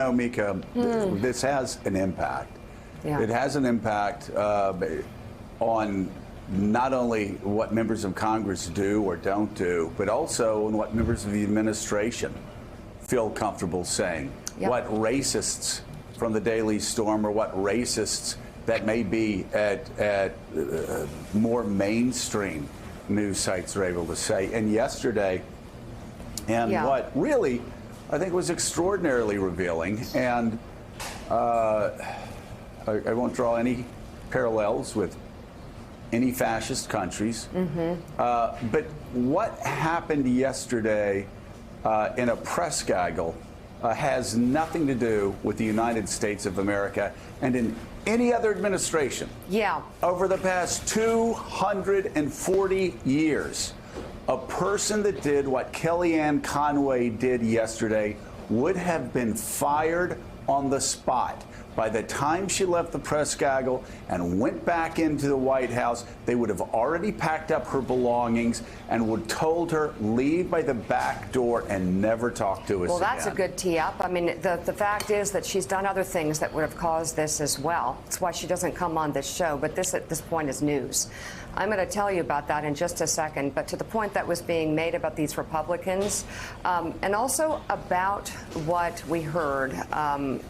No, Mika, this has an impact. Yeah. It has an impact on not only what members of Congress do or don't do, but also on what members of the administration feel comfortable saying. Yep. What racists from the Daily Storm or what racists that may be at more mainstream news sites are able to say. And yesterday, and what really I think was extraordinarily revealing, and I won't draw any parallels with any fascist countries, but what happened yesterday in a press gaggle has nothing to do with the United States of America and in any other administration. Yeah. Over the past 240 years, a person that did what Kellyanne Conway did yesterday would have been fired on the spot. By the time she left the press gaggle and went back into the White House, they would have already packed up her belongings and would told her, leave by the back door and never talk to us again. Well, that's a good tee up. I mean, the fact is that she's done other things that would have caused this as well. That's why she doesn't come on this show. But this, at this point, is news. I'm going to tell you about that in just a second. But to the point that was being made about these Republicans, and also about what we heard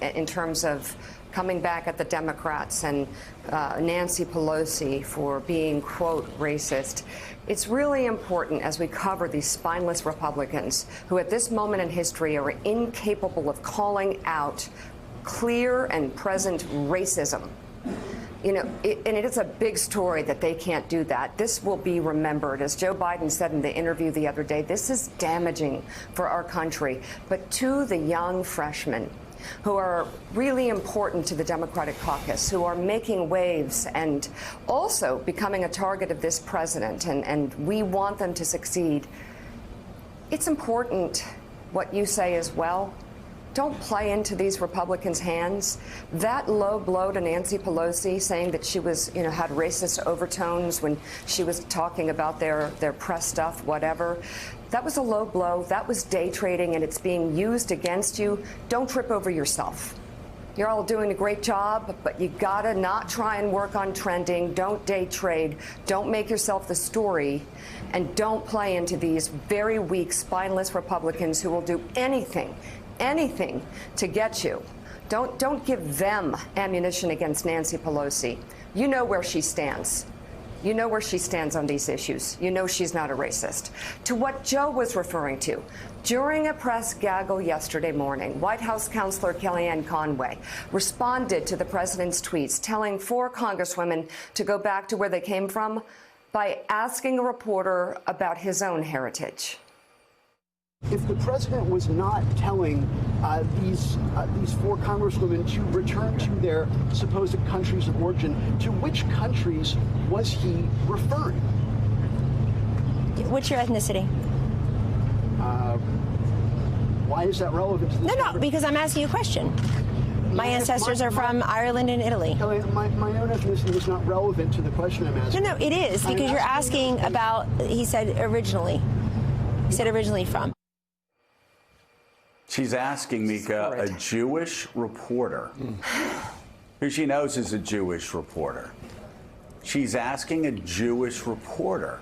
in terms of coming back at the Democrats and Nancy Pelosi for being, quote, racist. It's really important as we cover these spineless Republicans who at this moment in history are incapable of calling out clear and present racism. You know, and it is a big story that they can't do that. This will be remembered. As Joe Biden said in the interview the other day, this is damaging for our country. But to the young freshmen who are really important to the Democratic caucus, who are making waves and also becoming a target of this president, and we want them to succeed, it's important what you say as well. Don't play into these Republicans' hands. That low blow to Nancy Pelosi, saying that she was, you know, had racist overtones when she was talking about their press stuff, whatever. That was a low blow. That was day trading, and it's being used against you. Don't trip over yourself. You're all doing a great job, but you gotta not try and work on trending. Don't day trade. Don't make yourself the story, and don't play into these very weak, spineless Republicans who will do anything to get you. Don't give them ammunition against Nancy Pelosi. You know where she stands. You know where she stands on these issues. You know she's not a racist. To what Joe was referring to, during a press gaggle yesterday morning, White House counselor Kellyanne Conway responded to the president's tweets, telling 4 congresswomen to go back to where they came from by asking a reporter about his own heritage. If the president was not telling these 4 congresswomen to return to their supposed countries of origin, to which countries was he referring? What's your ethnicity? Why is that relevant to this? No, because I'm asking you a question. My ancestors are from Ireland and Italy. Kelly, my own ethnicity is not relevant to the question I'm asking. No, it is, because you're asking about, he said originally. He said originally from. She's asking, Mika, a Jewish reporter, who she knows is a Jewish reporter. She's asking a Jewish reporter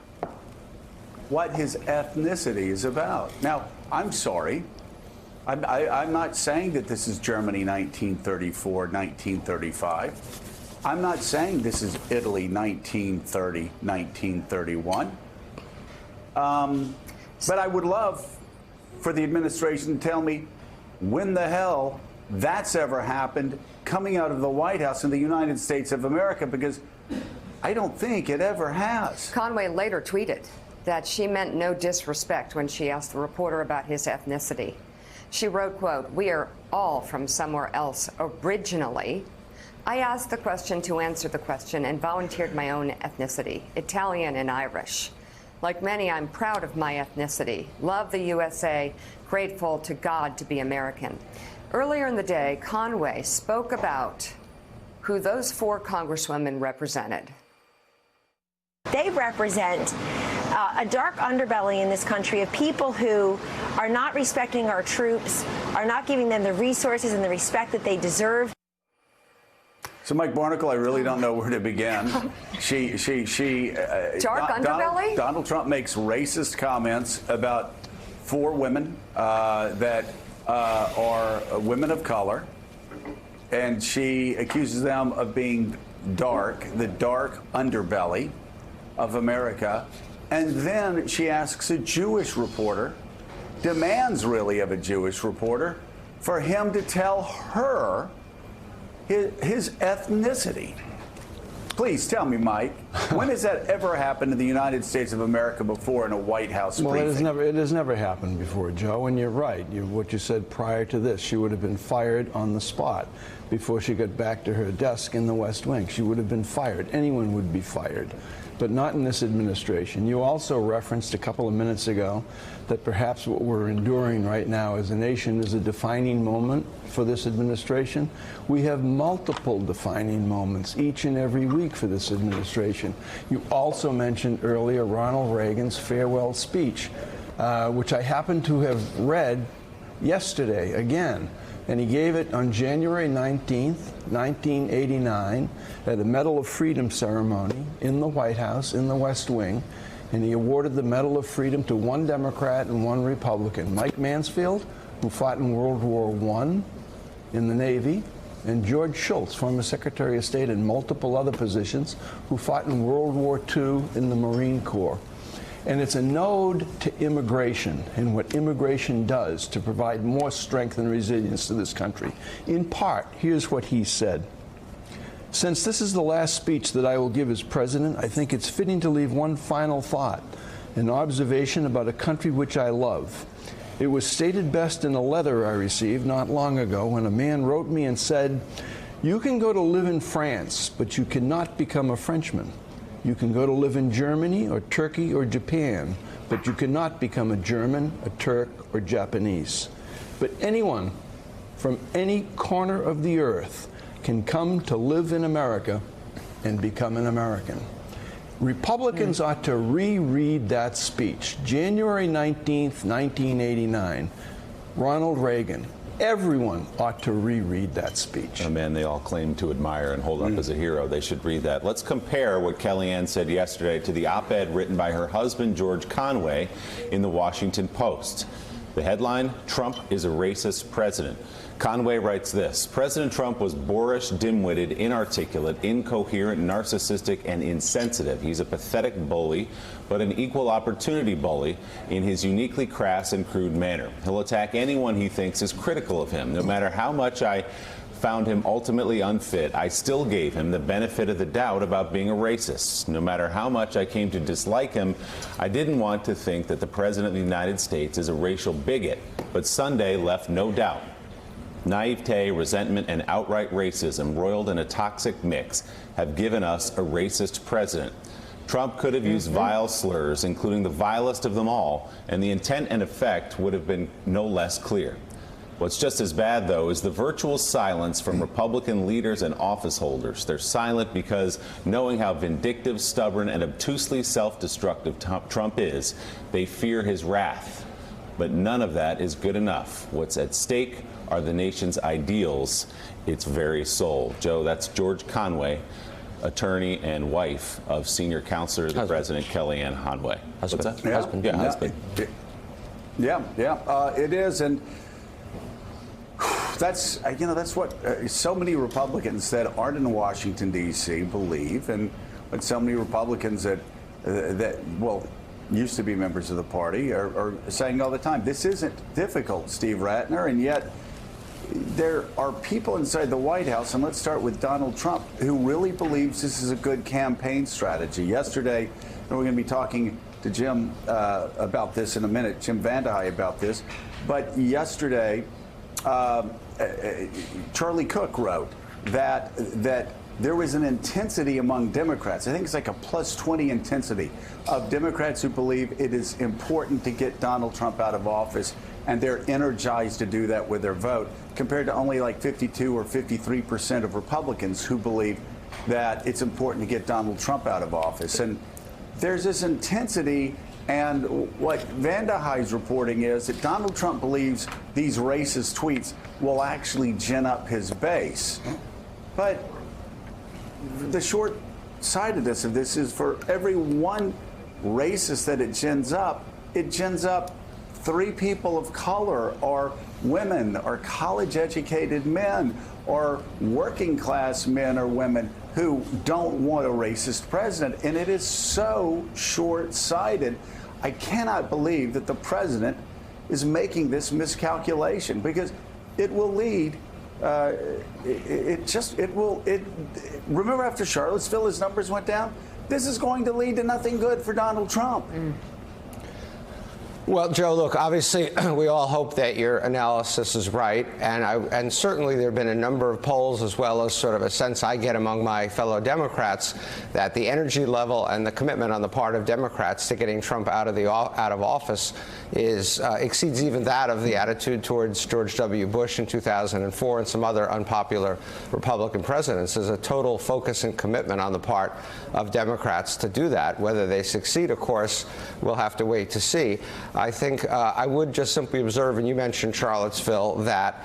what his ethnicity is about. Now, I'm sorry. I'm not saying that this is Germany 1934, 1935. I'm not saying this is Italy 1930, 1931. But I would love for the administration to tell me when the hell that's ever happened coming out of the White House in the United States of America, because I don't think it ever has. Conway later tweeted that she meant no disrespect when she asked the reporter about his ethnicity. She wrote, quote, "We are all from somewhere else originally. I asked the question to answer the question and volunteered my own ethnicity, Italian and Irish. Like many, I'm proud of my ethnicity, love the USA, grateful to God to be American." Earlier in the day, Conway spoke about who those 4 congresswomen represented. They represent a dark underbelly in this country of people who are not respecting our troops, are not giving them the resources and the respect that they deserve. So, Mike Barnicle, I really don't know where to begin. Dark underbelly? Donald Trump makes racist comments about 4 women that are women of color, and she accuses them of being dark, the dark underbelly of America. And then she asks a Jewish reporter, demands really of a Jewish reporter, for him to tell her his ethnicity. Please tell me, Mike, when has that ever happened in the United States of America before in a White House briefing? Well, it has never happened before, Joe, and you're right. What you said prior to this, she would have been fired on the spot before she got back to her desk in the West Wing. She would have been fired. Anyone would be fired, but not in this administration. You also referenced a couple of minutes ago that perhaps what we're enduring right now as a nation is a defining moment for this administration. We have multiple defining moments each and every week for this administration. You also mentioned earlier Ronald Reagan's farewell speech, which I happened to have read yesterday again. And he gave it on January 19th, 1989, at a Medal of Freedom ceremony in the White House, in the West Wing. And he awarded the Medal of Freedom to 1 Democrat and 1 Republican, Mike Mansfield, who fought in World War I in the Navy, and George Shultz, former Secretary of State in multiple other positions, who fought in World War II in the Marine Corps. And it's a nod to immigration and what immigration does to provide more strength and resilience to this country. In part, here's what he said. Since this is the last speech that I will give as president, I think it's fitting to leave one final thought, an observation about a country which I love. It was stated best in a letter I received not long ago when a man wrote me and said, "You can go to live in France, but you cannot become a Frenchman. You can go to live in Germany or Turkey or Japan, but you cannot become a German, a Turk, or Japanese. But anyone from any corner of the earth can come to live in America and become an American." Republicans ought to reread that speech. January 19th, 1989, Ronald Reagan. Everyone ought to reread that speech. A man they all claim to admire and hold up as a hero. They should read that. Let's compare what Kellyanne said yesterday to the op-ed written by her husband, George Conway, in the Washington Post. The headline, "Trump is a racist president." Conway writes this: President Trump was boorish, dim-witted, inarticulate, incoherent, narcissistic, and insensitive. He's a pathetic bully, but an equal opportunity bully in his uniquely crass and crude manner. He'll attack anyone he thinks is critical of him. No matter how much I found him ultimately unfit, I still gave him the benefit of the doubt about being a racist. No matter how much I came to dislike him, I didn't want to think that the President of the United States is a racial bigot, but Sunday left no doubt. Naivete, resentment, and outright racism, roiled in a toxic mix, have given us a racist president. Trump could have used vile slurs, including the vilest of them all, and the intent and effect would have been no less clear. What's just as bad, though, is the virtual silence from Republican leaders and office holders. They're silent because, knowing how vindictive, stubborn, and obtusely self-destructive Trump is, they fear his wrath. But none of that is good enough. What's at stake are the nation's ideals, its very soul. Joe, that's George Conway, attorney and wife of senior counselor to the President, Kellyanne Conway. Husband. What's that? Yeah. Husband. Yeah, husband. It is, and that's that's what so many Republicans that aren't in Washington D.C. believe, and what so many Republicans that used to be members of the party are saying all the time. This isn't difficult, Steve Ratner, and yet there are people inside the White House, and let's start with Donald Trump, who really believes this is a good campaign strategy. Yesterday, and we're going to be talking to Jim about this in a minute, Jim Vandehei about this, but yesterday, Charlie Cook wrote that there was an intensity among Democrats. I think it's like a +20 intensity of Democrats who believe it is important to get Donald Trump out of office, and they're energized to do that with their vote, compared to only like 52 or 53% of Republicans who believe that it's important to get Donald Trump out of office. And there's this intensity And what Vanda High's reporting is that Donald Trump believes these racist tweets will actually gin up his base. But the short side of this is for every one racist that it gins up 3 people of color or women or college-educated men or working-class men or women who don't want a racist president. And it is so short-sighted. I cannot believe that the president is making this miscalculation, because it will lead. Remember after Charlottesville, his numbers went down? This is going to lead to nothing good for Donald Trump. Well, Joe, look, obviously, we all hope that your analysis is right. And certainly there have been a number of polls, as well as sort of a sense I get among my fellow Democrats, that the energy level and the commitment on the part of Democrats to getting Trump out of office exceeds even that of the attitude towards George W. Bush in 2004 and some other unpopular Republican presidents. There's a total focus and commitment on the part of Democrats to do that. Whether they succeed, of course, we'll have to wait to see. I think I would just simply observe, and you mentioned Charlottesville, that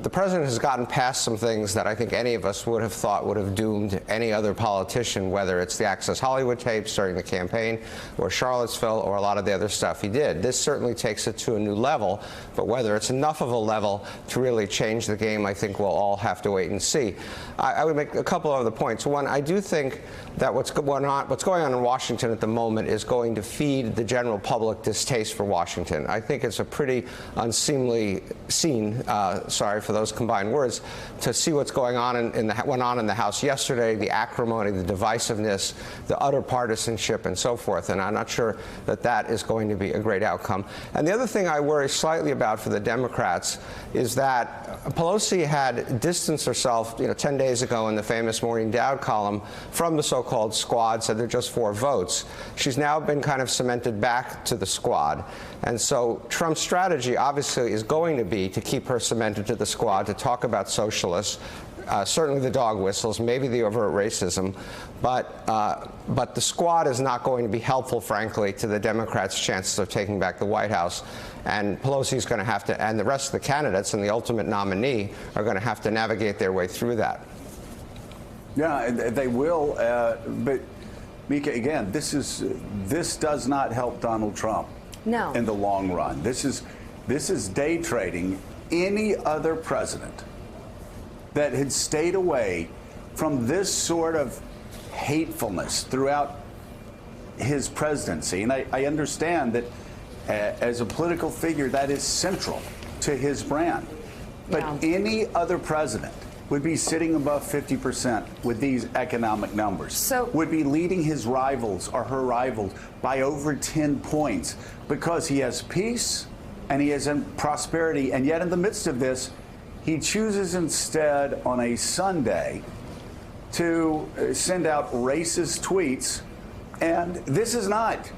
the president has gotten past some things that I think any of us would have thought would have doomed any other politician, whether it's the Access Hollywood tapes during the campaign or Charlottesville or a lot of the other stuff he did. This certainly takes it to a new level, but whether it's enough of a level to really change the game, I think we'll all have to wait and see. I would make a couple of other points. One, I do think that what's going on in Washington at the moment is going to feed the general public distaste for Washington. I think it's a pretty unseemly scene, sorry for those combined words, to see what's going on went on in the House yesterday, the acrimony, the divisiveness, the utter partisanship, and so forth. And I'm not sure that that is going to be a great outcome. And the other thing I worry slightly about for the Democrats is that Pelosi had distanced herself, 10 days ago in the famous Maureen Dowd column from the so-called squad, said they're just 4 votes. She's now been kind of cemented back to the squad. And so Trump's strategy obviously is going to be to keep her cemented to the squad, to talk about socialists, certainly the dog whistles, maybe the overt racism, but the squad is not going to be helpful, frankly, to the Democrats' chances of taking back the White House. And Pelosi's going to have to, and the rest of the candidates and the ultimate nominee are going to have to navigate their way through that. Yeah, they will. But Mika, again, this does not help Donald Trump. No. In the long run. This is day trading. Any other president that had stayed away from this sort of hatefulness throughout his presidency, and I understand that as a political figure that is central to his brand, but any other president would be sitting above 50% with these economic numbers, would be leading his rivals or her rivals by over 10 points, because he has peace and he has prosperity. And yet in the midst of this, he chooses instead on a Sunday to send out racist tweets. And this is not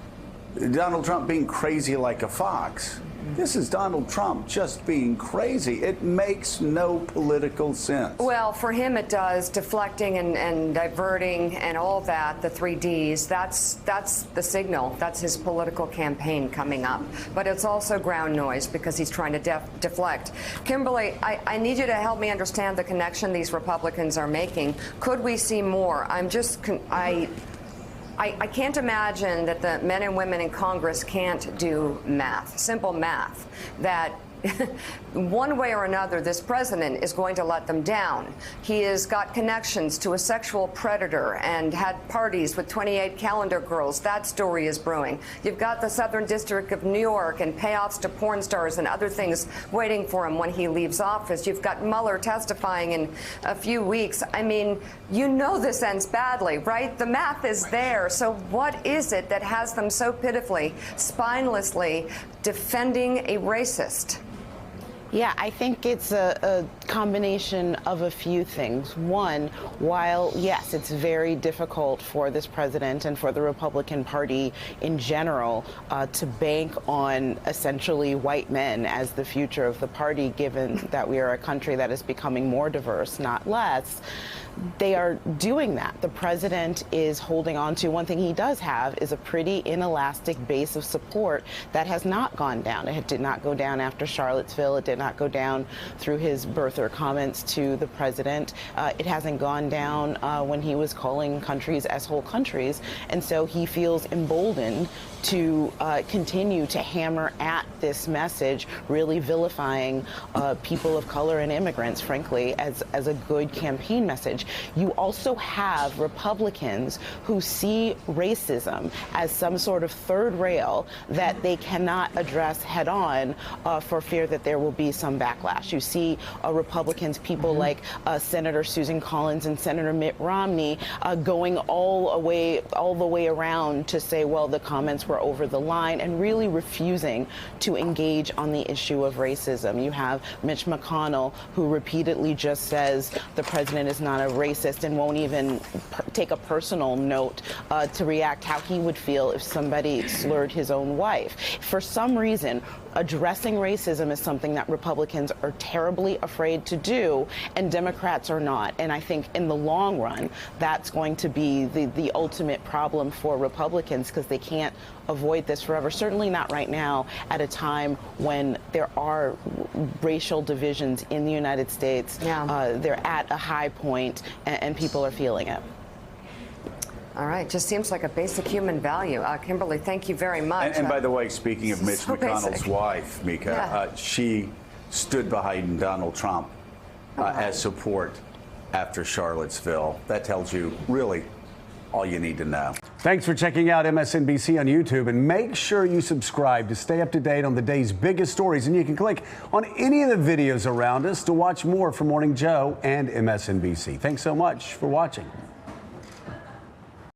Donald Trump being crazy like a fox. This is Donald Trump just being crazy. It makes no political sense. Well, for him it does, deflecting and diverting and all that, the 3 Ds, that's the signal. That's his political campaign coming up. But it's also ground noise because he's trying to deflect. Kimberly, I need you to help me understand the connection these Republicans are making. Could we see more? I can't imagine that the men and women in Congress can't do math, simple math, that one way or another, this president is going to let them down. He has got connections to a sexual predator and had parties with 28 calendar girls. That story is brewing. You've got the Southern District of New York and payoffs to porn stars and other things waiting for him when he leaves office. You've got Mueller testifying in a few weeks. I mean, you know this ends badly, right? The math is there. So what is it that has them so pitifully, spinelessly defending a racist? Yeah, I think it's a combination of a few things. One, while yes, it's very difficult for this president and for the Republican Party in general to bank on essentially white men as the future of the party, given that we are a country that is becoming more diverse, not less, they are doing that. The president is holding on to one thing he does have is a pretty inelastic base of support that has not gone down. It did not go down after Charlottesville. It did not go down through his birther comments to the president. It hasn't gone down when he was calling countries S-hole countries. And so he feels emboldened to continue to hammer at this message, really vilifying people of color and immigrants, frankly, as a good campaign message. You also have Republicans who see racism as some sort of third rail that they cannot address head on for fear that there will be some backlash. You see Republicans, people like Senator Susan Collins and Senator Mitt Romney going all the way around to say, well, the comments were over the line, and really refusing to engage on the issue of racism. You have Mitch McConnell, who repeatedly just says the president is not a racist and won't even take a personal note to react how he would feel if somebody slurred his own wife. For some reason, addressing racism is something that Republicans are terribly afraid to do, and Democrats are not. And I think in the long run, that's going to be the ultimate problem for Republicans, because they can't avoid this forever. Certainly not right now, at a time when there are racial divisions in the United States. Yeah. They're at a high point, and people are feeling it. All right, just seems like a basic human value. Kimberly, thank you very much. And by the way, speaking of Mitch McConnell's wife, Mika, she stood behind Donald Trump as support after Charlottesville. That tells you really all you need to know. Thanks for checking out MSNBC on YouTube, and make sure you subscribe to stay up to date on the day's biggest stories. And you can click on any of the videos around us to watch more from Morning Joe and MSNBC. Thanks so much for watching.